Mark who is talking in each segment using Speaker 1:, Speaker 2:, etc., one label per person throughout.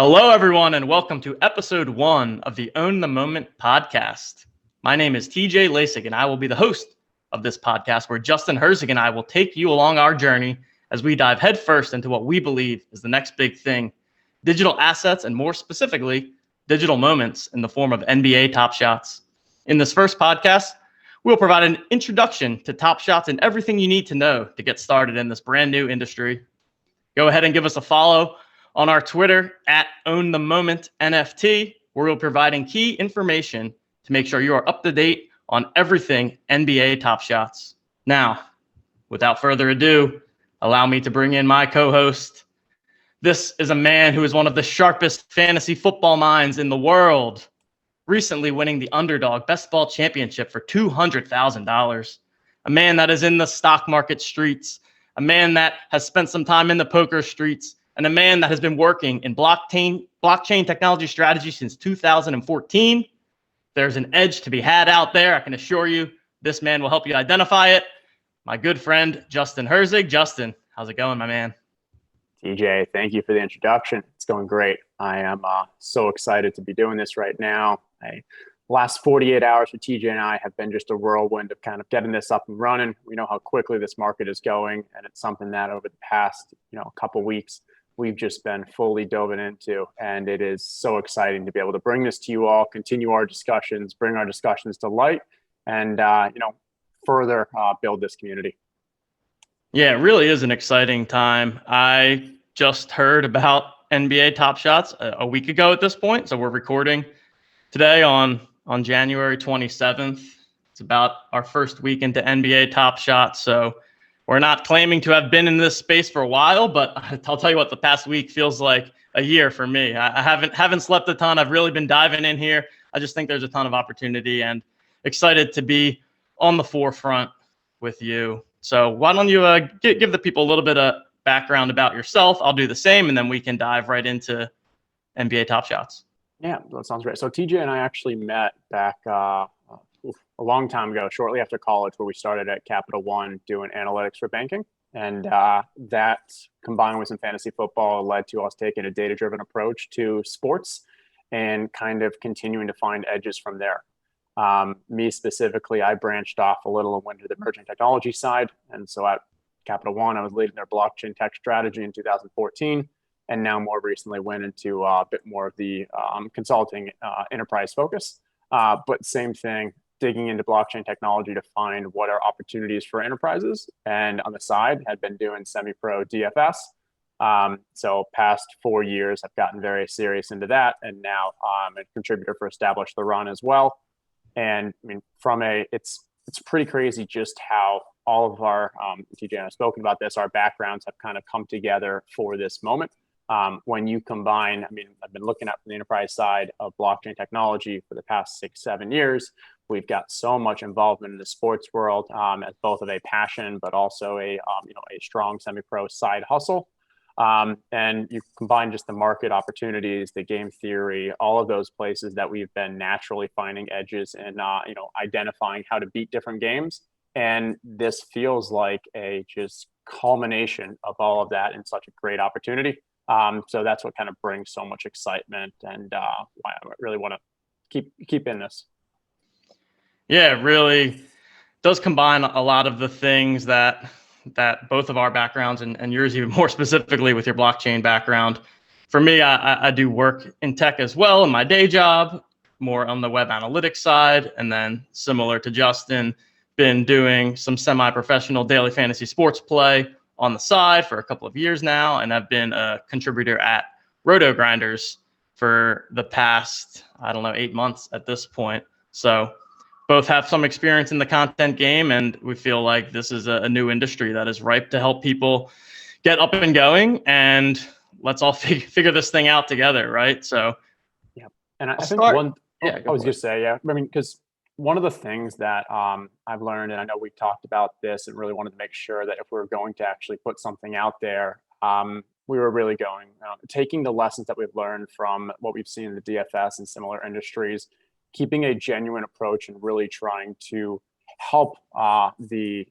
Speaker 1: Hello, everyone, and welcome to episode 1 of the Own the Moment podcast. My name is TJ Lasik, and I will be the host of this podcast where Justin Herzig and I will take you along our journey as we dive headfirst into what we believe is the next big thing, digital assets, and more specifically, digital moments in the form of NBA Top Shots. In this first podcast, we'll provide an introduction to Top Shots and everything you need to know to get started in this brand new industry. Go ahead and give us a follow on our Twitter at OwnTheMomentNFT, where we're providing key information to make sure you are up to date on everything NBA Top Shots. Now, without further ado, allow me to bring in my co-host. This is a man who is one of the sharpest fantasy football minds in the world, recently winning the Underdog Best Ball Championship for $200,000. A man that is in the stock market streets, a man that has spent some time in the poker streets, and a man that has been working in blockchain technology strategy since 2014. There's an edge to be had out there. I can assure you this man will help you identify it. My good friend, Justin Herzig. Justin, how's it going, my man?
Speaker 2: TJ, thank you for the introduction. It's going great. I am so excited to be doing this right now. Last 48 hours for TJ and I have been just a whirlwind of kind of getting this up and running. We know how quickly this market is going, and it's something that over the past, couple weeks, we've just been fully dove into, and it is so exciting to be able to bring this to you all, continue our discussions, bring our discussions to light, and further build this community.
Speaker 1: Yeah, it really is an exciting time. I just heard about NBA Top Shots a week ago at this point, so we're recording today on January 27th. It's about our first week into NBA Top Shots, so we're not claiming to have been in this space for a while, but I'll tell you what, the past week feels like a year for me. I haven't slept a ton. I've really been diving in here. I just think there's a ton of opportunity and excited to be on the forefront with you. So why don't you give the people a little bit of background about yourself? I'll do the same, and then we can dive right into NBA Top Shots.
Speaker 2: Yeah, that sounds great. So TJ and I actually met back a long time ago, shortly after college, where we started at Capital One doing analytics for banking. And that, combined with some fantasy football, led to us taking a data-driven approach to sports and kind of continuing to find edges from there. Me specifically, I branched off a little and went to the emerging technology side. And so at Capital One, I was leading their blockchain tech strategy in 2014. And now more recently went into a bit more of the consulting enterprise focus. But same thing, digging into blockchain technology to find what are opportunities for enterprises. And on the side, had been doing semi-pro DFS. So past 4 years, I've gotten very serious into that. And now I'm a contributor for Establish the Run as well. And I mean, it's pretty crazy just how all of our, TJ and I have spoken about this, our backgrounds have kind of come together for this moment. When you combine, I've been looking at from the enterprise side of blockchain technology for the past 6-7 years. We've got so much involvement in the sports world as both of a passion, but also a strong semi-pro side hustle. And you combine just the market opportunities, the game theory, all of those places that we've been naturally finding edges and identifying how to beat different games. And this feels like a just culmination of all of that in such a great opportunity. So that's what kind of brings so much excitement and why I really want to keep in this.
Speaker 1: Yeah, it really does combine a lot of the things that both of our backgrounds and yours even more specifically with your blockchain background. For me, I do work in tech as well in my day job, more on the web analytics side. And then similar to Justin, been doing some semi-professional daily fantasy sports play on the side for a couple of years now. And I've been a contributor at Roto Grinders for the past, 8 months at this point. So both have some experience in the content game, and we feel like this is a new industry that is ripe to help people get up and going, and let's all figure this thing out together, right? So,
Speaker 2: yeah. And I think because one of the things that I've learned, and I know we talked about this and really wanted to make sure that if we were going to actually put something out there, we were really taking the lessons that we've learned from what we've seen in the DFS and similar industries, keeping a genuine approach and really trying to help the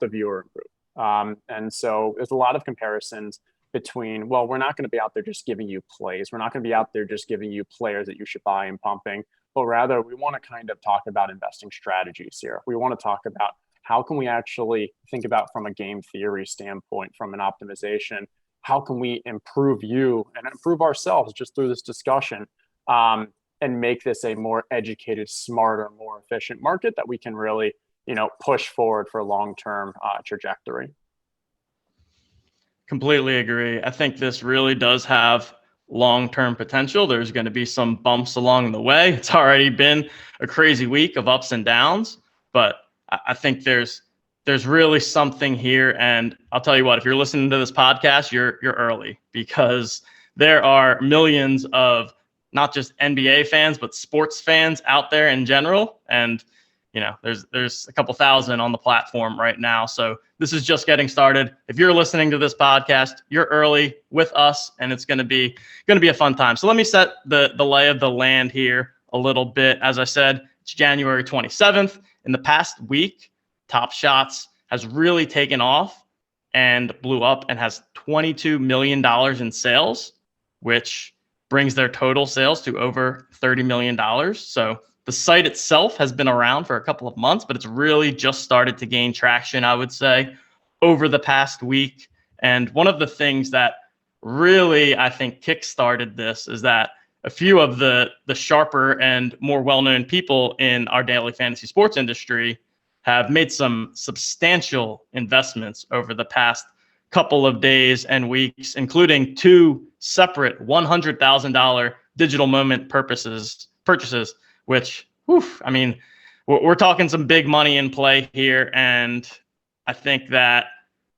Speaker 2: viewer improve. And so there's a lot of comparisons between, well, we're not going to be out there just giving you plays. We're not going to be out there just giving you players that you should buy and pumping, but rather we want to kind of talk about investing strategies here. We want to talk about how can we actually think about from a game theory standpoint, from an optimization, how can we improve you and improve ourselves just through this discussion, and make this a more educated, smarter, more efficient market that we can really, push forward for long-term trajectory.
Speaker 1: Completely agree. I think this really does have long-term potential. There's going to be some bumps along the way. It's already been a crazy week of ups and downs, but I think there's really something here. And I'll tell you what, if you're listening to this podcast, you're early, because there are millions of not just NBA fans, but sports fans out there in general. And there's a couple thousand on the platform right now. So this is just getting started. If you're listening to this podcast, you're early with us, and it's going to be a fun time. So let me set the lay of the land here a little bit. As I said, it's January 27th. In the past week, Top Shots has really taken off and blew up and has $22 million in sales, which brings their total sales to over $30 million. So the site itself has been around for a couple of months, but it's really just started to gain traction, I would say, over the past week. And one of the things that really, I think, kickstarted this is that a few of the sharper and more well-known people in our daily fantasy sports industry have made some substantial investments over the past couple of days and weeks, including 2 separate $100,000 digital moment purchases, which, I mean, we're talking some big money in play here. And I think that,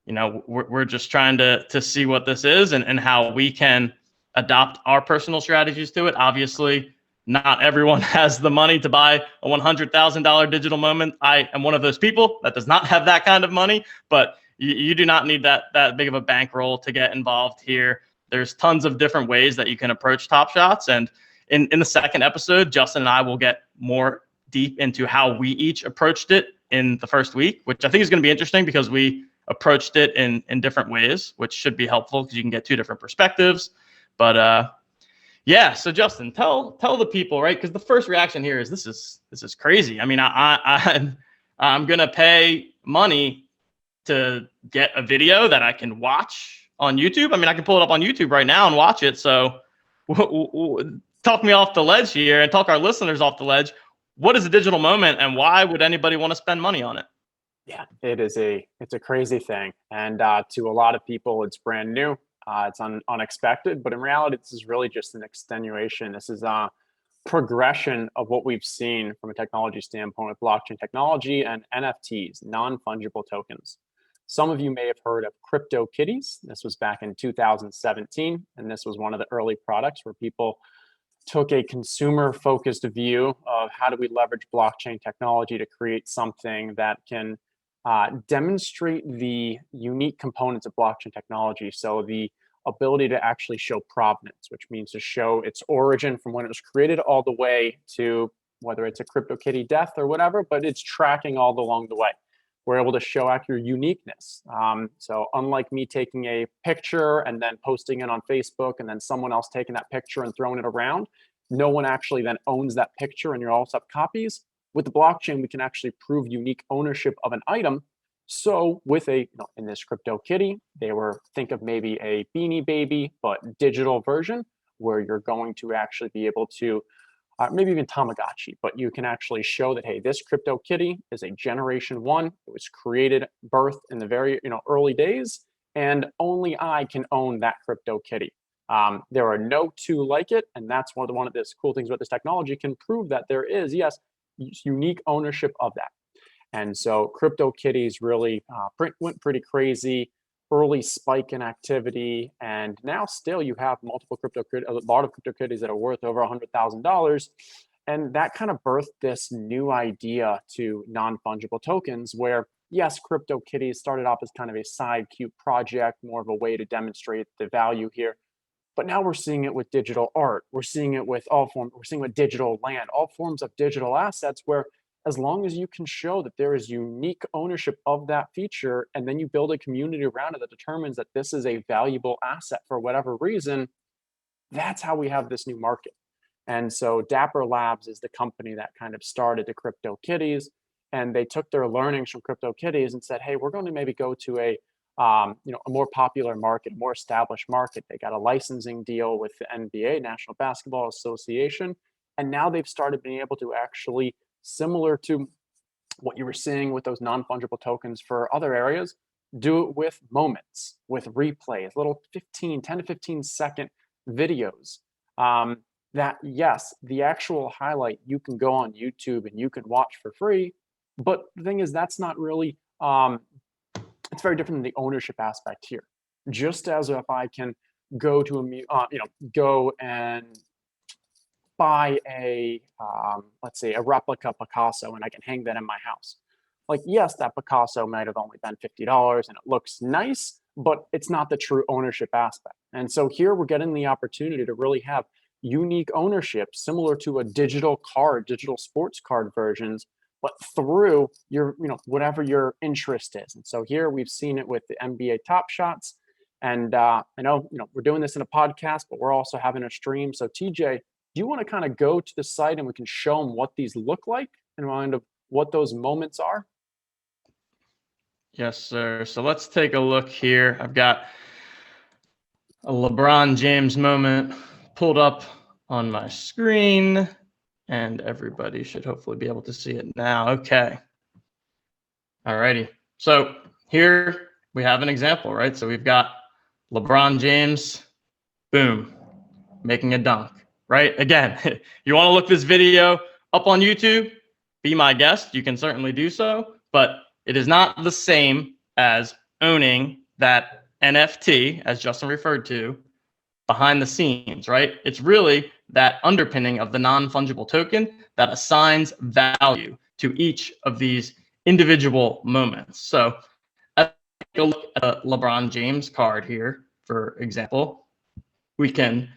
Speaker 1: we're just trying to see what this is and how we can adopt our personal strategies to it. Obviously, not everyone has the money to buy a $100,000 digital moment. I am one of those people that does not have that kind of money, but you do not need that big of a bankroll to get involved here. There's tons of different ways that you can approach Top Shots. And in the second episode, Justin and I will get more deep into how we each approached it in the first week, which I think is going to be interesting because we approached it in different ways, which should be helpful because you can get 2 different perspectives. But yeah, so Justin, tell the people, right? Because the first reaction here is this is crazy. I mean, I'm going to pay money to get a video that I can watch on YouTube. I mean, I can pull it up on YouTube right now and watch it. So talk me off the ledge here and talk our listeners off the ledge. What is a digital moment, and why would anybody want to spend money on it?
Speaker 2: Yeah, it's a crazy thing. And to a lot of people, it's brand new. It's unexpected, but in reality, this is really just an extenuation. This is a progression of what we've seen from a technology standpoint with blockchain technology and NFTs, non-fungible tokens. Some of you may have heard of CryptoKitties. This was back in 2017, and this was one of the early products where people took a consumer-focused view of how do we leverage blockchain technology to create something that can demonstrate the unique components of blockchain technology. So the ability to actually show provenance, which means to show its origin from when it was created all the way to whether it's a CryptoKitty death or whatever, but it's tracking all along the way. We're able to show out your uniqueness. So unlike me taking a picture and then posting it on Facebook and then someone else taking that picture and throwing it around, no one actually then owns that picture and you also have copies. With the blockchain, we can actually prove unique ownership of an item. So with in this CryptoKitty, think of maybe a Beanie Baby, but digital version where you're going to actually be able to, maybe even Tamagotchi, but you can actually show that, hey, this CryptoKitty is a generation 1. It was created, birthed in the very early days, and only I can own that CryptoKitty. There are no 2 like it, and that's one of the cool things about this technology, can prove that there is, yes, unique ownership of that. And so CryptoKitties really went pretty crazy, early spike in activity, and now still you have a lot of CryptoKitties that are worth over $100,000, and that kind of birthed this new idea to non-fungible tokens where, yes, CryptoKitties started off as kind of a side cute project, more of a way to demonstrate the value here. But now we're seeing it with digital art. We're seeing it with digital land, all forms of digital assets where as long as you can show that there is unique ownership of that feature, and then you build a community around it that determines that this is a valuable asset for whatever reason, that's how we have this new market. And so Dapper Labs is the company that kind of started the CryptoKitties, and they took their learnings from CryptoKitties and said, hey, we're going to maybe go to a more popular market, a more established market. They got a licensing deal with the NBA, National Basketball Association, and now they've started being able to actually, similar to what you were seeing with those non-fungible tokens for other areas, do it with moments, with replays, little 10 to 15 second videos. That, yes, the actual highlight you can go on YouTube and you can watch for free, but the thing is, that's not really it's very different than the ownership aspect here. Just as if I can go to go and buy a let's say a replica Picasso, and I can hang that in my house. Like, yes, that Picasso might have only been $50 and it looks nice, but it's not the true ownership aspect. And so here we're getting the opportunity to really have unique ownership, similar to a digital sports card versions, but through your, whatever your interest is. And so here we've seen it with the NBA Top Shots. And I know, we're doing this in a podcast, but we're also having a stream. So TJ, do you want to kind of go to the site and we can show them what these look like and kind of what those moments are?
Speaker 1: Yes, sir. So let's take a look here. I've got a LeBron James moment pulled up on my screen, and everybody should hopefully be able to see it now. Okay. All righty. So here we have an example, right? So we've got LeBron James, boom, making a dunk, right? Again, you want to look this video up on YouTube, be my guest. You can certainly do so, but it is not the same as owning that NFT, as Justin referred to, behind the scenes, right? It's really that underpinning of the non-fungible token that assigns value to each of these individual moments. So let's take a look at a LeBron James card here, for example. We can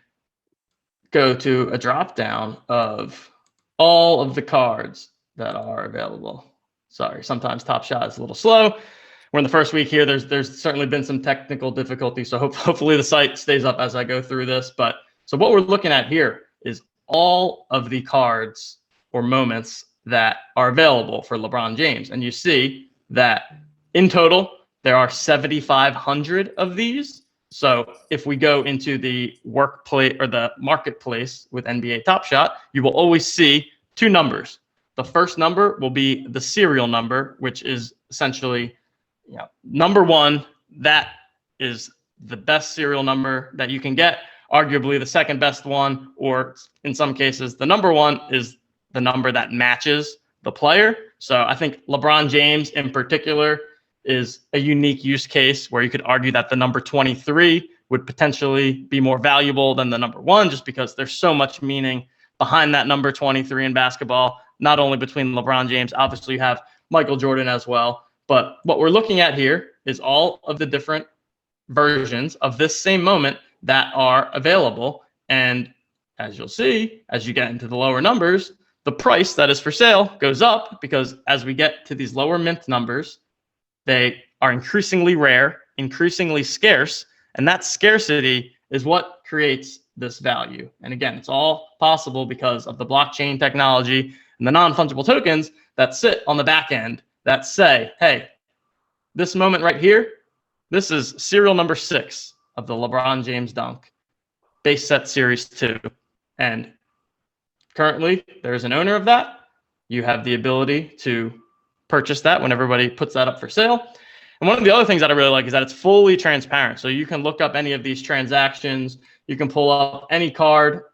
Speaker 1: go to a drop down of all of the cards that are available. Sorry, sometimes Top Shot is a little slow. We're in the first week here. There's certainly been some technical difficulty, so hopefully the site stays up as I go through this. But so what we're looking at here is all of the cards or moments that are available for LeBron James. And you see that in total, there are 7,500 of these. So if we go into the workplace or the marketplace with NBA Top Shot, you will always see two numbers. The first number will be the serial number, which is essentially number one. That is the best serial number that you can get, arguably the second best one, or in some cases, the number one is the number that matches the player. So I think LeBron James in particular is a unique use case where you could argue that the number 23 would potentially be more valuable than the number one, just because there's so much meaning behind that number 23 in basketball, not only between LeBron James, obviously you have Michael Jordan as well. But what we're looking at here is all of the different versions of this same moment that are available. And as you'll see, as you get into the lower numbers, the price that is for sale goes up, because as we get to these lower mint numbers, they are increasingly rare, increasingly scarce, and that scarcity is what creates this value. And again, it's all possible because of the blockchain technology and the non-fungible tokens that sit on the back end that say, hey, this moment right here, this is serial number 6 of the LeBron James dunk, base set series 2. And currently there's an owner of that. You have the ability to purchase that when everybody puts that up for sale. And one of the other things that I really like is that it's fully transparent. So you can look up any of these transactions. You can pull up any card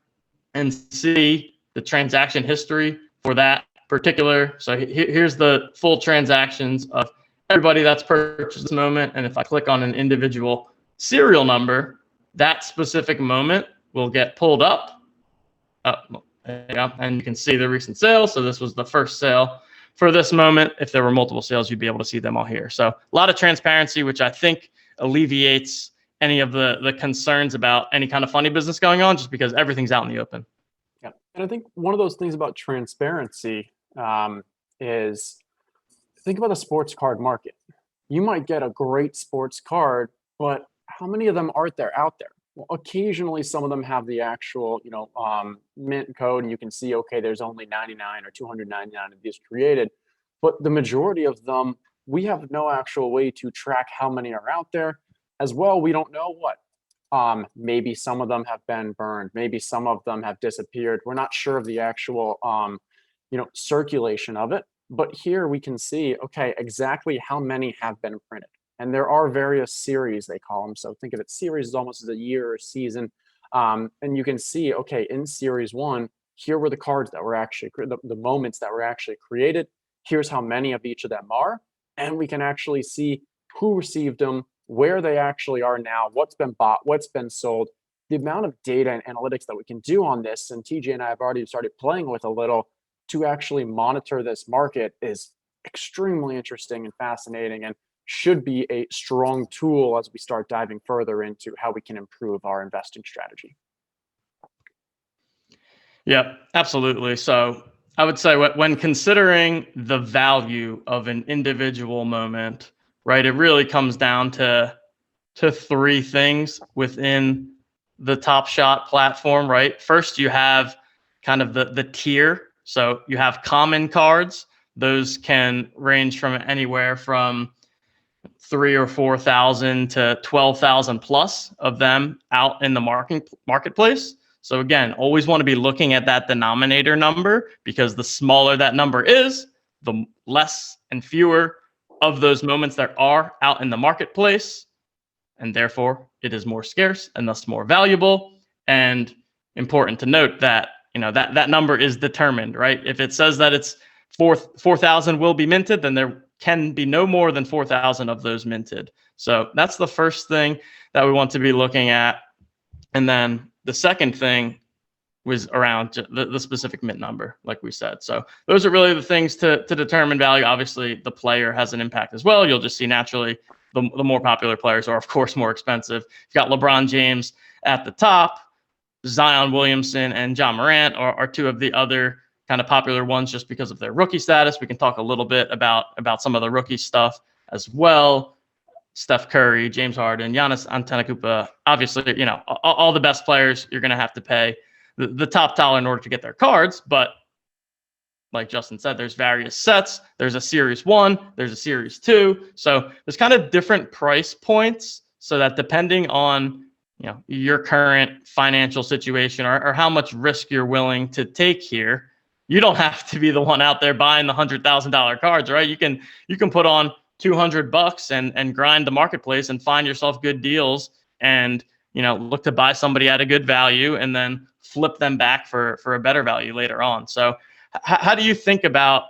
Speaker 1: and see the transaction history for that particular. So here's the full transactions of everybody that's purchased this moment. And if I click on an individual serial number, that specific moment will get pulled up. And you can see the recent sales. So this was the first sale for this moment. If there were multiple sales, you'd be able to see them all here. So a lot of transparency, which I think alleviates any of the concerns about any kind of funny business going on, just because everything's out in the open.
Speaker 2: Yeah. And I think one of those things about transparency, is think about the sports card market. You might get a great sports card, but how many of them aren't there out there? Well, occasionally some of them have the actual, mint code, and you can see, okay, there's only 99 or 299 of these created. But the majority of them, we have no actual way to track how many are out there. As well, we don't know what. Maybe some of them have been burned. Maybe some of them have disappeared. We're not sure of the actual, circulation of it. But here we can see, okay, exactly how many have been printed. And there are various series, they call them. So think of it, series is almost as a year or season. And you can see, okay, in series one, here were the cards that were actually, the moments that were actually created. Here's how many of each of them are. And we can actually see who received them, where they actually are now, what's been bought, what's been sold. The amount of data and analytics that we can do on this, and TJ and I have already started playing with a little to actually monitor this market, is extremely interesting and fascinating, and should be a strong tool as we start diving further into how we can improve our investing strategy.
Speaker 1: Yep, absolutely. So I would say when considering the value of an individual moment, right, it really comes down to three things within the Top Shot platform, right? First, you have kind of the tier. So you have common cards. Those can range from anywhere from 3,000 or 4,000 to 12,000 plus of them out in the marketplace. So again, always want to be looking at that denominator number, because the smaller that number is, the less and fewer of those moments there are out in the marketplace, and therefore it is more scarce and thus more valuable. And important to note that that number is determined, right? If it says that it's 4,000 will be minted, then there can be no more than 4,000 of those minted. So that's the first thing that we want to be looking at. And then the second thing was around the specific mint number, like we said. So those are really the things to determine value. Obviously, the player has an impact as well. You'll just see naturally the more popular players are, of course, more expensive. You've got LeBron James at the top. Zion Williamson and John Morant are two of the other kind of popular ones just because of their rookie status. We can talk a little bit about some of the rookie stuff as well. Steph Curry, James Harden, Giannis Antetokounmpo. Obviously, all the best players, you're going to have to pay the top dollar in order to get their cards. But like Justin said, there's various sets. There's a series 1, there's a series 2. So there's kind of different price points, so that depending on your current financial situation or how much risk you're willing to take here, you don't have to be the one out there buying the $100,000 cards, right? You can put on $200 and grind the marketplace and find yourself good deals, and look to buy somebody at a good value and then flip them back for a better value later on. So how do you think about,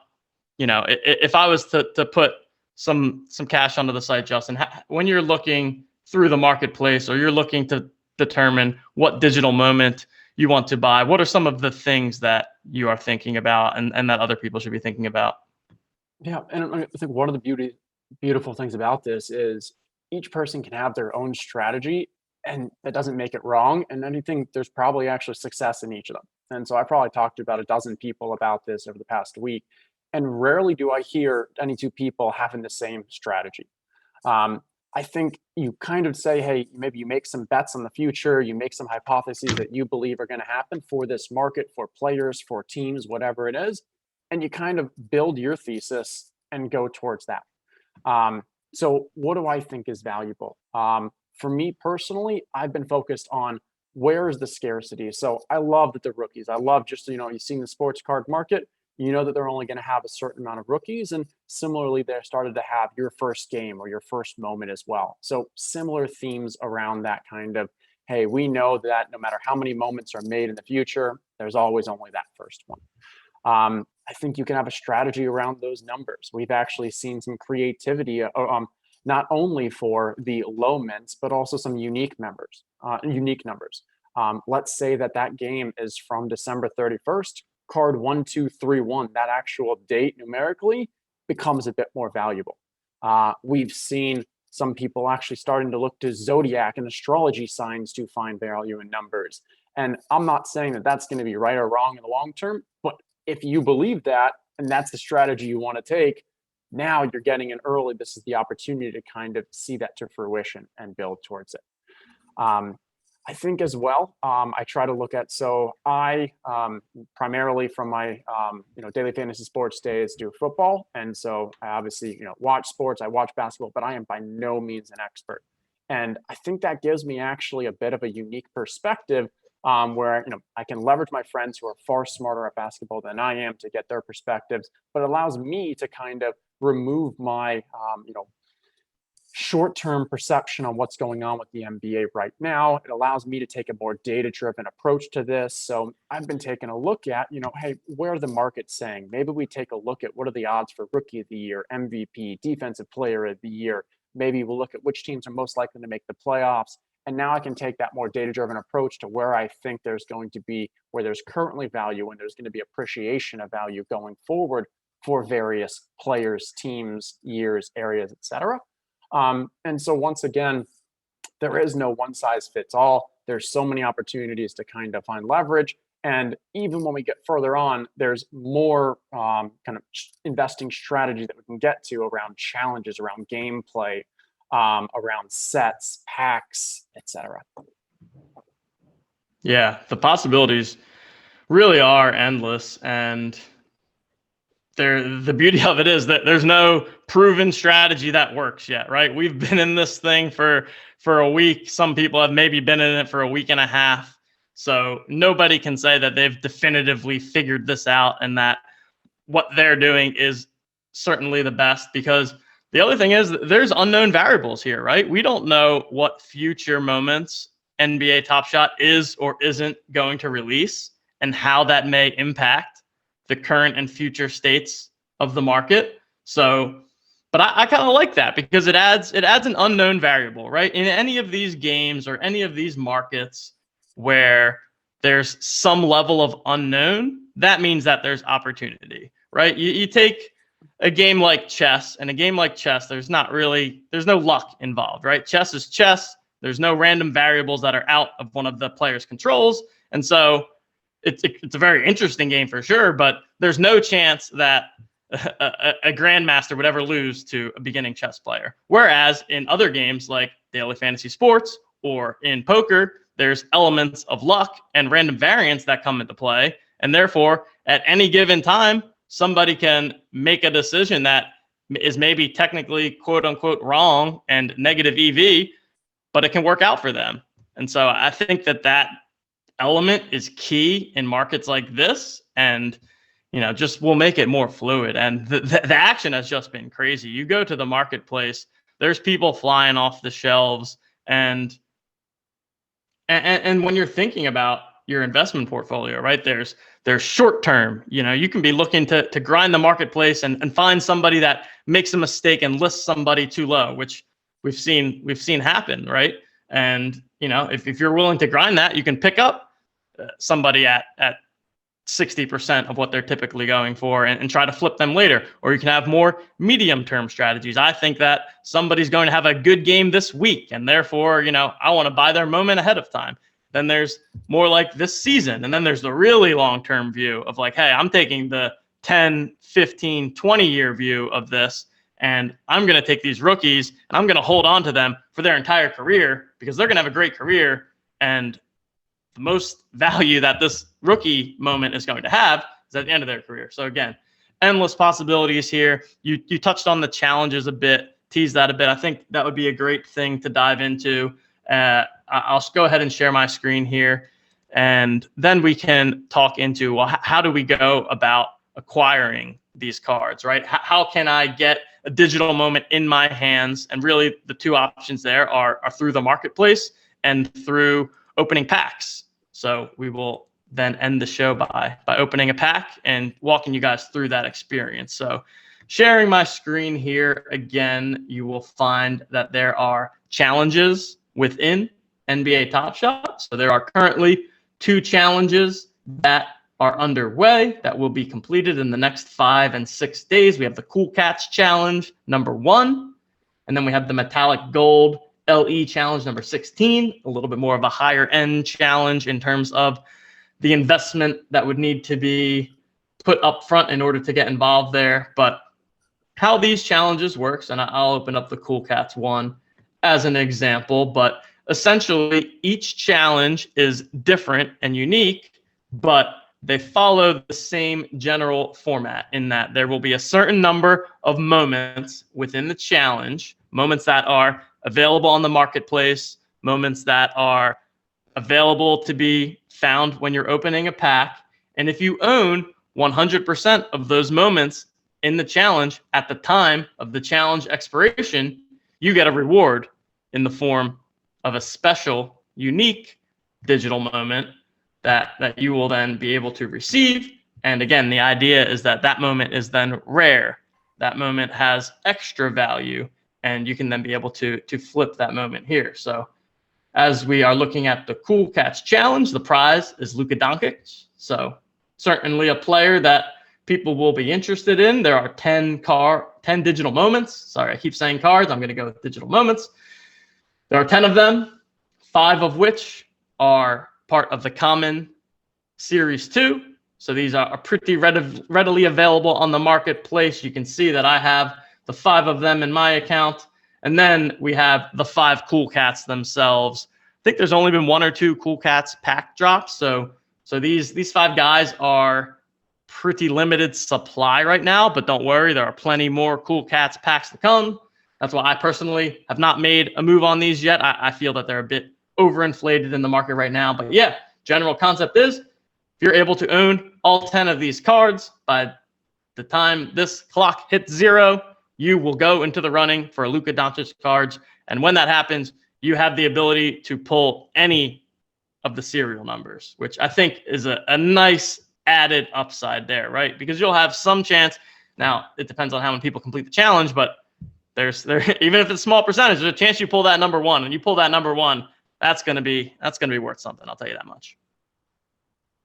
Speaker 1: if I was to put some cash onto the site, Justin, when you're looking through the marketplace, or you're looking to determine what digital moment you want to buy, what are some of the things that you are thinking about and that other people should be thinking about?
Speaker 2: Yeah, and I think one of the beautiful things about this is each person can have their own strategy, and that doesn't make it wrong. And there's probably actually success in each of them. And so I probably talked to about a dozen people about this over the past week, and rarely do I hear any two people having the same strategy. I think you kind of say, hey, maybe you make some bets on the future, you make some hypotheses that you believe are going to happen for this market, for players, for teams, whatever it is, and you kind of build your thesis and go towards that. So what do I think is valuable? For me personally, I've been focused on where is the scarcity. So I love that the rookies, I love just, you've seen the sports card market, that they're only going to have a certain amount of rookies. And similarly, they're started to have your first game or your first moment as well. So similar themes around that kind of, hey, we know that no matter how many moments are made in the future, there's always only that first one. I think you can have a strategy around those numbers. We've actually seen some creativity, not only for the low mints, but also some unique numbers. Let's say that game is from December 31st. Card 1231, that actual date numerically becomes a bit more valuable. We've seen some people actually starting to look to zodiac and astrology signs to find value in numbers. And I'm not saying that that's going to be right or wrong in the long term, but if you believe that, and that's the strategy you want to take. Now you're getting in early. This is the opportunity to kind of see that to fruition and build towards it. I think as well, I try to look at, so I primarily from my daily fantasy sports days do football, and so I obviously watch sports, I watch basketball, but I am by no means an expert, and I think that gives me actually a bit of a unique perspective, where I can leverage my friends who are far smarter at basketball than I am to get their perspectives, but it allows me to kind of remove my short-term perception on what's going on with the NBA right now. It allows me to take a more data-driven approach to this. So I've been taking a look at, hey, where are the markets saying? Maybe we take a look at what are the odds for Rookie of the Year, MVP, Defensive Player of the Year. Maybe we'll look at which teams are most likely to make the playoffs. And now I can take that more data-driven approach to where I think there's going to be, where there's currently value and there's going to be appreciation of value going forward for various players, teams, years, areas, etc. And so once again, there is no one size fits all. There's so many opportunities to kind of find leverage. And even when we get further on, there's more kind of investing strategies that we can get to around challenges, around gameplay, around sets, packs, etc.
Speaker 1: Yeah, the possibilities really are endless, and the beauty of it is that there's no proven strategy that works yet, right? We've been in this thing for a week. Some people have maybe been in it for a week and a half. So nobody can say that they've definitively figured this out and that what they're doing is certainly the best, because the other thing is there's unknown variables here, right? We don't know what future moments NBA Top Shot is or isn't going to release and how that may impact the current and future states of the market. So, but I kind of like that because it adds an unknown variable, right? In any of these games or any of these markets where there's some level of unknown, that means that there's opportunity, right? You take a game like chess, and a game like chess, there's no luck involved, right? Chess is chess. There's no random variables that are out of one of the player's controls. And so it's a very interesting game for sure, but there's no chance that a grandmaster would ever lose to a beginning chess player. Whereas in other games like daily fantasy sports or in poker, there's elements of luck and random variance that come into play. And therefore, at any given time, somebody can make a decision that is maybe technically quote unquote wrong and negative EV, but it can work out for them. And so I think that element is key in markets like this, and just will make it more fluid. And the action has just been crazy. You go to the marketplace, there's people flying off the shelves, and when you're thinking about your investment portfolio, right, there's short term, you can be looking to grind the marketplace and find somebody that makes a mistake and lists somebody too low, which we've seen happen, right? And if you're willing to grind that, you can pick up somebody at 60% of what they're typically going for and try to flip them later. Or you can have more medium-term strategies. I think that somebody's going to have a good game this week, and therefore, I want to buy their moment ahead of time. Then there's more like this season. And then there's the really long-term view of like, hey, I'm taking the 10, 15, 20-year view of this, and I'm going to take these rookies and I'm going to hold on to them for their entire career because they're going to have a great career. And the most value that this rookie moment is going to have is at the end of their career. So again, endless possibilities here. You touched on the challenges a bit, teased that a bit. I think that would be a great thing to dive into. I'll go ahead and share my screen here, and then we can talk into, well, how do we go about acquiring these cards, right? How can I get a digital moment in my hands? And really the two options there are through the marketplace and through opening packs. So we will then end the show by opening a pack and walking you guys through that experience. So sharing my screen here again, you will find that there are challenges within NBA Top Shot. So there are currently 2 challenges that are underway that will be completed in the next 5 and 6 days. We have the Cool Cats Challenge #1, and then we have the Metallic Gold LE Challenge #16, a little bit more of a higher end challenge in terms of the investment that would need to be put up front in order to get involved there. But how these challenges works, and I'll open up the Cool Cats one as an example, but essentially each challenge is different and unique, but they follow the same general format in that there will be a certain number of moments within the challenge, moments that are available on the marketplace, moments that are available to be found when you're opening a pack. And if you own 100% of those moments in the challenge at the time of the challenge expiration, you get a reward in the form of a special, unique digital moment that you will then be able to receive. And again, the idea is that that moment is then rare. That moment has extra value, and you can then be able to flip that moment here. So as we are looking at the Cool Cats Challenge, the prize is Luka Doncic. So certainly a player that people will be interested in. There are 10 digital moments. Sorry, I keep saying cards. I'm going to go with digital moments. There are 10 of them, 5 of which are part of the Common Series 2. So these are pretty readily available on the marketplace. You can see that I have the 5 of them in my account. And then we have the 5 Cool Cats themselves. I think there's only been 1 or 2 Cool Cats pack drops. So these 5 guys are pretty limited supply right now, but don't worry, there are plenty more Cool Cats packs to come. That's why I personally have not made a move on these yet. I feel that they're a bit overinflated in the market right now. But yeah, general concept is if you're able to own all 10 of these cards by the time this clock hits 0, you will go into the running for Luka Doncic cards. And when that happens, you have the ability to pull any of the serial numbers, which I think is a nice added upside there, right? Because you'll have some chance. Now, it depends on how many people complete the challenge, but there's even if it's a small percentage, there's a chance you pull that number 1, and you pull that number 1, that's gonna be worth something. I'll tell you that much.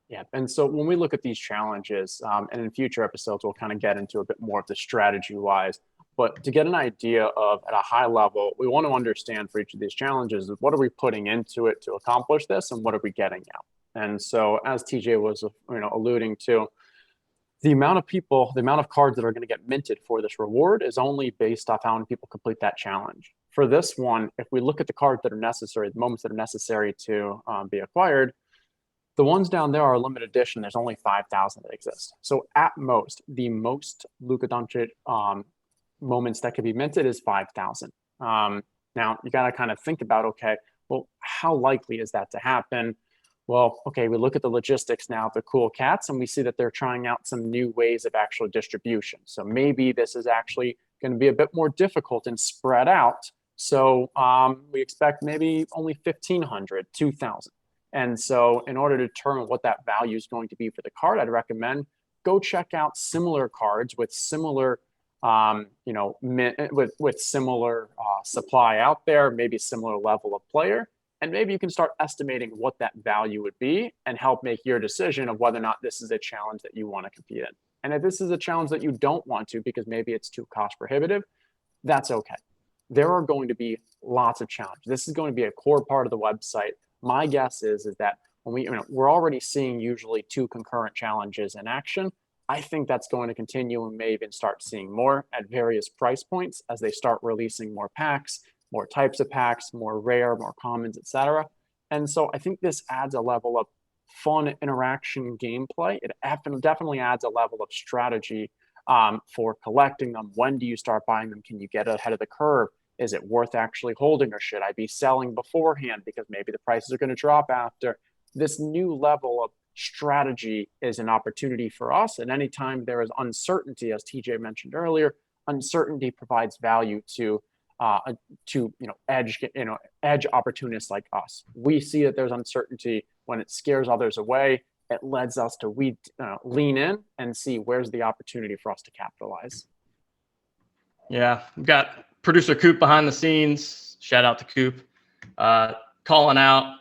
Speaker 2: Yeah, and so when we look at these challenges, and in future episodes, we'll kind of get into a bit more of the strategy-wise. But to get an idea of, at a high level, we want to understand for each of these challenges, what are we putting into it to accomplish this, and what are we getting out? And so, as TJ was alluding to, the amount of cards that are going to get minted for this reward is only based off how many people complete that challenge. For this one, if we look at the cards that are necessary, the moments that are necessary to be acquired, the ones down there are limited edition. There's only 5,000 that exist. So at most, the most Luka Doncic moments that could be minted is 5,000. Now, you got to kind of think about, okay, well, how likely is that to happen? Well, okay, we look at the logistics now of the Cool Cats, and we see that they're trying out some new ways of actual distribution. So maybe this is actually going to be a bit more difficult and spread out. So we expect maybe only 1,500, 2,000. And so in order to determine what that value is going to be for the card, I'd recommend go check out similar cards with similar, with similar supply out there, maybe similar level of player. And maybe you can start estimating what that value would be and help make your decision of whether or not this is a challenge that you want to compete in. And if this is a challenge that you don't want to because maybe it's too cost prohibitive, that's okay. There are going to be lots of challenges. This is going to be a core part of the website. My guess is that when we're already seeing usually 2 concurrent challenges in action. I think that's going to continue and may even start seeing more at various price points as they start releasing more packs, more types of packs, more rare, more commons, etc. And so I think this adds a level of fun interaction gameplay. It definitely adds a level of strategy for collecting them. When do you start buying them? Can you get ahead of the curve? Is it worth actually holding, or should I be selling beforehand because maybe the prices are going to drop after? This new level of strategy is an opportunity for us. And anytime there is uncertainty, as TJ mentioned earlier, uncertainty provides value to edge opportunists like us. We see that there's uncertainty when it scares others away. It leads us to lean in and see where's the opportunity for us to capitalize.
Speaker 1: Yeah, we've got producer Coop behind the scenes. Shout out to Coop, calling out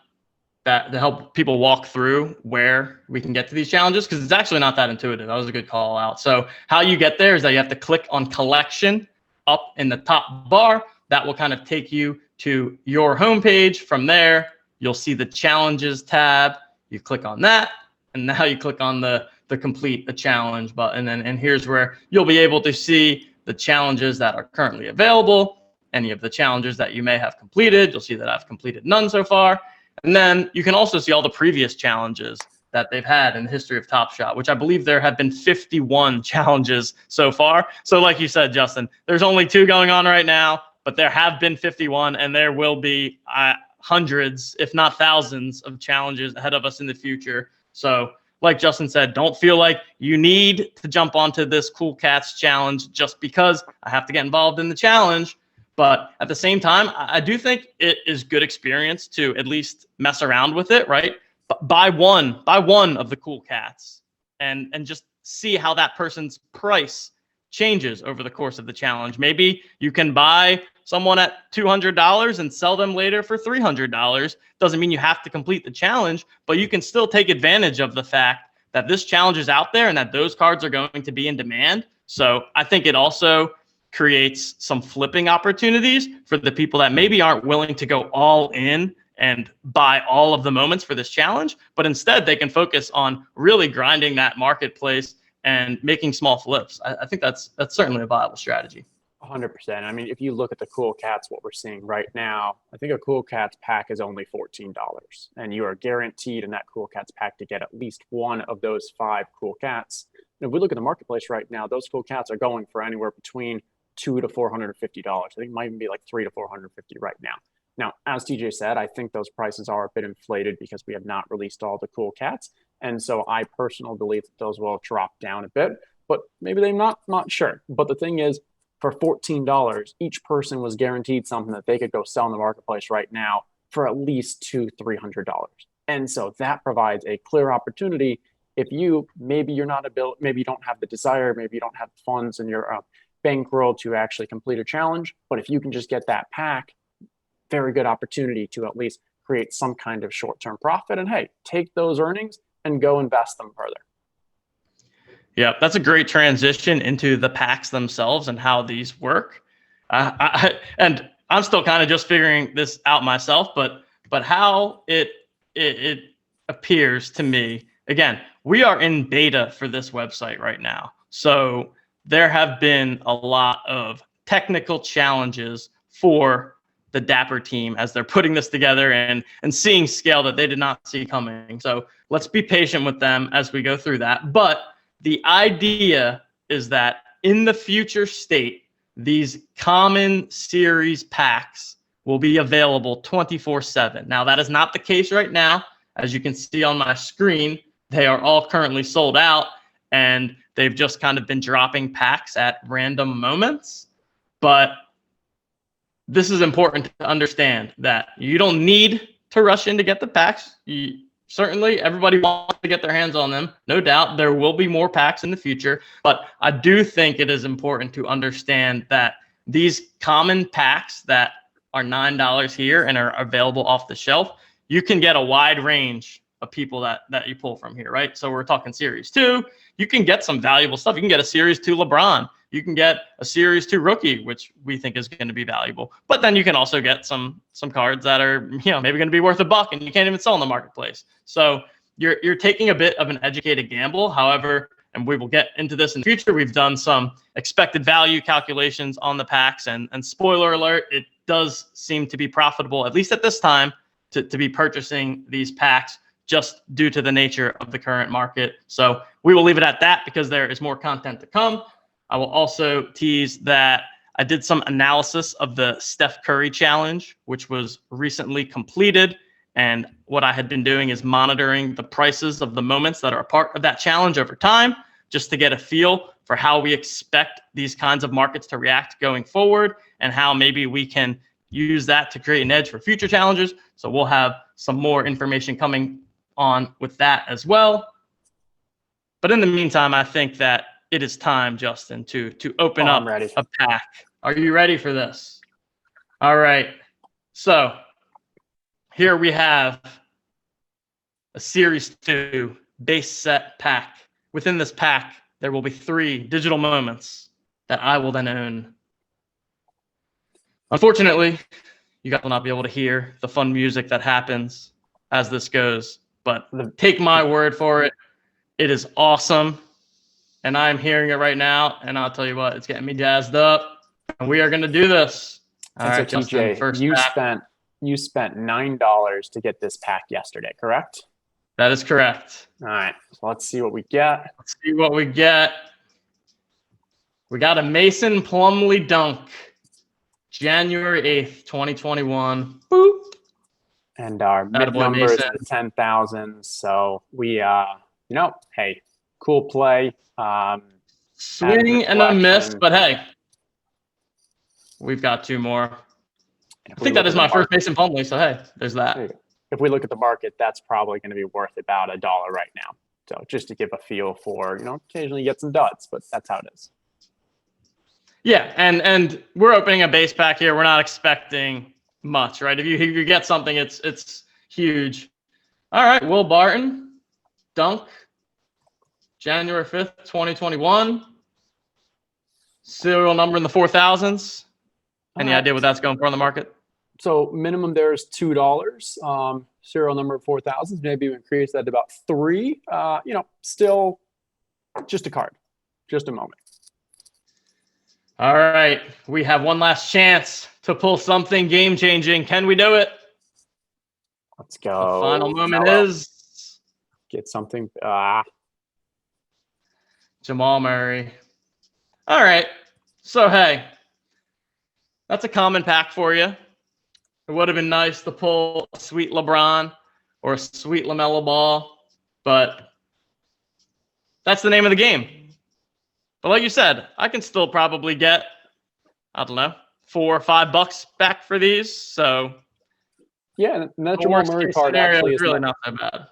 Speaker 1: that to help people walk through where we can get to these challenges, because it's actually not that intuitive. That was a good call out. So how you get there is that you have to click on collection up in the top bar. That will kind of take you to your homepage. From there, you'll see the challenges tab. You click on that, and now you click on the the complete a challenge button. And here's where you'll be able to see the challenges that are currently available, any of the challenges that you may have completed. You'll see that I've completed none so far. And then you can also see all the previous challenges that they've had in the history of Top Shot, which I believe there have been 51 challenges so far. So like you said, Justin, there's only 2 going on right now, but there have been 51, and there will be hundreds, if not thousands, of challenges ahead of us in the future. So like Justin said, don't feel like you need to jump onto this Cool Cats challenge just because I have to get involved in the challenge. But at the same time, I do think it is good experience to at least mess around with it, right? Buy one of the Cool Cats and just see how that person's price changes over the course of the challenge. Maybe you can buy someone at $200 and sell them later for $300. Doesn't mean you have to complete the challenge, but you can still take advantage of the fact that this challenge is out there and that those cards are going to be in demand. So I think it also creates some flipping opportunities for the people that maybe aren't willing to go all in and buy all of the moments for this challenge, but instead they can focus on really grinding that marketplace and making small flips. I think that's certainly a viable strategy.
Speaker 2: 100%. I mean, if you look at the Cool Cats, what we're seeing right now, I think a Cool Cats pack is only $14, and you are guaranteed in that Cool Cats pack to get at least one of those 5 Cool Cats. And if we look at the marketplace right now, those Cool Cats are going for anywhere between $200 to $450. I think it might even be like $300 to $450 right now. Now, as TJ said, I think those prices are a bit inflated because we have not released all the Cool Cats. And so I personally believe that those will drop down a bit, but maybe they're not sure. But the thing is, for $14, each person was guaranteed something that they could go sell in the marketplace right now for at least $200-300. And so that provides a clear opportunity. If maybe you don't have the desire, maybe you don't have funds in your bankroll to actually complete a challenge, but if you can just get that pack, very good opportunity to at least create some kind of short-term profit. And hey, take those earnings and go invest them further.
Speaker 1: Yeah, that's a great transition into the packs themselves and how these work. And I'm still kind of just figuring this out myself, but how it appears to me, again, we are in beta for this website right now. So there have been a lot of technical challenges for the Dapper team as they're putting this together and seeing scale that they did not see coming. So let's be patient with them as we go through that. But the idea is that in the future state, these common series packs will be available 24/7. Now, that is not the case right now. As you can see on my screen, they are all currently sold out, and they've just kind of been dropping packs at random moments. But this is important to understand that you don't need to rush in to get the packs. Certainly, everybody wants to get their hands on them. No doubt there will be more packs in the future. But I do think it is important to understand that these common packs that are $9 here and are available off the shelf, you can get a wide range of people that you pull from here, right? So we're talking Series 2. You can get some valuable stuff. You can get a Series 2 LeBron. You can get a Series 2 rookie, which we think is going to be valuable. But then you can also get some cards that are, maybe going to be worth $1 and you can't even sell in the marketplace. So you're taking a bit of an educated gamble. However, and we will get into this in the future, we've done some expected value calculations on the packs, and spoiler alert, it does seem to be profitable, at least at this time, to be purchasing these packs just due to the nature of the current market. So we will leave it at that because there is more content to come. I will also tease that I did some analysis of the Steph Curry challenge, which was recently completed. And what I had been doing is monitoring the prices of the moments that are a part of that challenge over time, just to get a feel for how we expect these kinds of markets to react going forward and how maybe we can use that to create an edge for future challenges. So we'll have some more information coming on with that as well. But in the meantime, I think that it is time, Justin, to open up a pack. Are you ready for this? All right. So here we have a Series 2 base set pack. Within this pack, there will be 3 digital moments that I will then own. Unfortunately, you guys will not be able to hear the fun music that happens as this goes, but take my word for it. It is awesome. And I'm hearing it right now. And I'll tell you what, it's getting me jazzed up. And we are going to do this. All
Speaker 2: And
Speaker 1: right,
Speaker 2: so
Speaker 1: Justin,
Speaker 2: TJ,
Speaker 1: first
Speaker 2: you
Speaker 1: pack.
Speaker 2: spent $9 to get this pack yesterday, correct?
Speaker 1: That is correct.
Speaker 2: All right, so let's see what we get.
Speaker 1: Let's see what we get. We got a Mason Plumlee dunk, January 8th, 2021. Boop.
Speaker 2: And our mid
Speaker 1: Attaboy,
Speaker 2: numbers
Speaker 1: Mason.
Speaker 2: are 10,000. So we, hey, cool play.
Speaker 1: Swing and a miss, but hey, we've got two more. I think that is my first Mason Plumlee, so hey, there's that.
Speaker 2: If we look at the market, that's probably going to be worth about $1 right now. So just to give a feel for, occasionally you get some duds, but that's how it is.
Speaker 1: Yeah, and we're opening a base pack here. We're not expecting much, right? If you get something, it's huge. All right, Will Barton, dunk, January 5th, 2021. Serial number in the 4,000s. Any idea what that's going for on the market?
Speaker 2: So minimum there is $2. Serial number 4,000s. Maybe you increase that to about $3. Still just a card, just a moment.
Speaker 1: All right, we have one last chance to pull something game-changing. Can we do it?
Speaker 2: Let's go.
Speaker 1: The final moment is
Speaker 2: get something.
Speaker 1: Jamal Murray. All right, so hey, that's a common pack for you. It would have been nice to pull a sweet LeBron or a sweet LaMelo Ball, but that's the name of the game. But like you said, I can still probably get, I don't know, $4 or $5 back for these. So
Speaker 2: yeah, and that Jamal Murray card actually is
Speaker 1: really not that bad.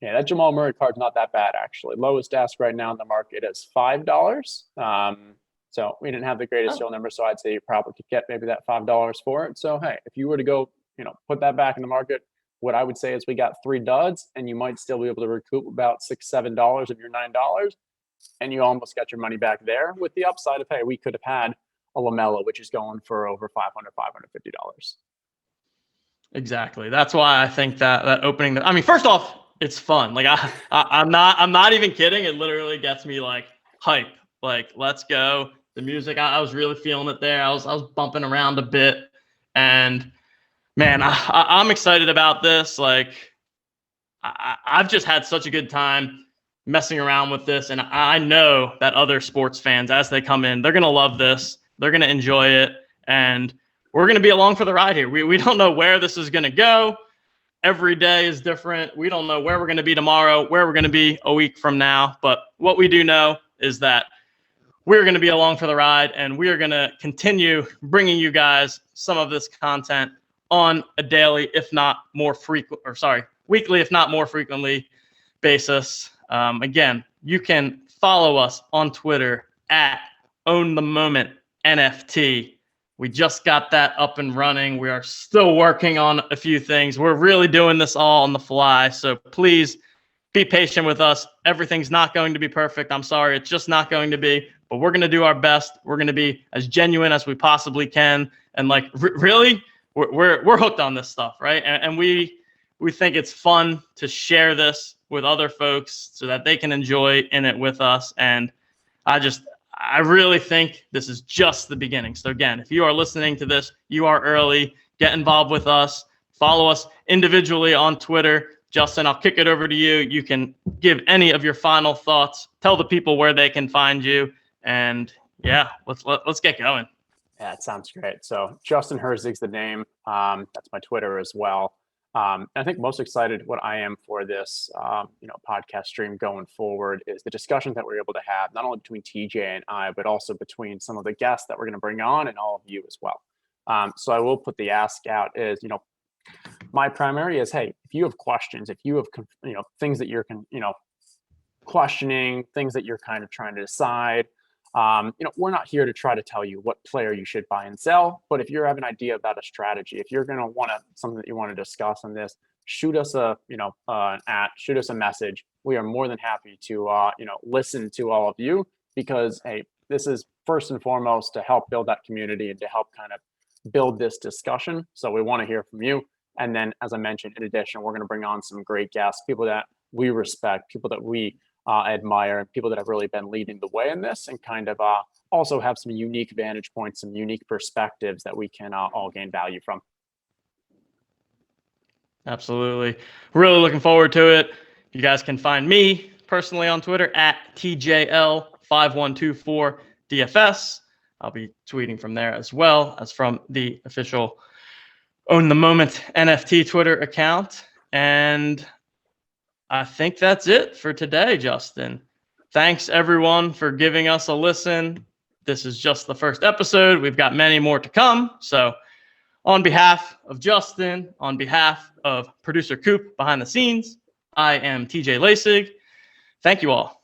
Speaker 2: Yeah, that Jamal Murray card's not that bad actually. Lowest ask right now in the market is $5. So we didn't have the greatest serial number, so I'd say you probably could get maybe that $5 for it. So hey, if you were to go, put that back in the market, what I would say is we got 3 duds, and you might still be able to recoup about $6, $7 of your $9, and you almost got your money back there. With the upside of hey, we could have had a LaMelo, which is going for over $500, $550.
Speaker 1: Exactly. That's why I think that opening. I mean, first off, it's fun. Like I'm not even kidding. It literally gets me like hype. Like let's go. The music, I was really feeling it there. I was bumping around a bit, and man, I'm excited about this. Like I've just had such a good time messing around with this, and I know that other sports fans, as they come in, they're gonna love this. They're gonna enjoy it, and we're gonna be along for the ride here. We don't know where this is gonna go. Every day is different. We don't know where we're gonna be tomorrow, where we're gonna be a week from now. But what we do know is that we're going to be along for the ride, and we are going to continue bringing you guys some of this content on a daily, if not more frequent, weekly, if not more frequently basis. Again, you can follow us on Twitter at OwnTheMomentNFT. We just got that up and running. We are still working on a few things. We're really doing this all on the fly, so please be patient with us. Everything's not going to be perfect. I'm sorry, it's just not going to be. But we're going to do our best. We're going to be as genuine as we possibly can. And like, really, we're hooked on this stuff, right? And we think it's fun to share this with other folks so that they can enjoy in it with us. And I really think this is just the beginning. So again, if you are listening to this, you are early. Get involved with us. Follow us individually on Twitter. Justin, I'll kick it over to you. You can give any of your final thoughts. Tell the people where they can find you. And yeah, let's get going.
Speaker 2: Yeah, it sounds great. So Justin Herzig's the name. That's my Twitter as well. I think most excited what I am for this, podcast stream going forward is the discussions that we're able to have, not only between TJ and I, but also between some of the guests that we're going to bring on and all of you as well. So I will put the ask out is, my primary is, hey, if you have questions, if you have, things that you're, questioning, things that you're kind of trying to decide, we're not here to try to tell you what player you should buy and sell, but if you have an idea about a strategy, if you're going to want something that you want to discuss on this, shoot us shoot us a message. We are more than happy to, listen to all of you because, hey, this is first and foremost to help build that community and to help kind of build this discussion. So we want to hear from you. And then, as I mentioned, in addition, we're going to bring on some great guests, people that we respect, people that we admire, and people that have really been leading the way in this, and kind of also have some unique vantage points, some unique perspectives that we can all gain value from.
Speaker 1: Absolutely. Really looking forward to it. You guys can find me personally on Twitter at TJL5124DFS. I'll be tweeting from there as well as from the official Own the Moment NFT Twitter account. And I think that's it for today, Justin. Thanks, everyone, for giving us a listen. This is just the first episode. We've got many more to come. So on behalf of Justin, on behalf of producer Coop behind the scenes, I am TJ Lasig. Thank you all.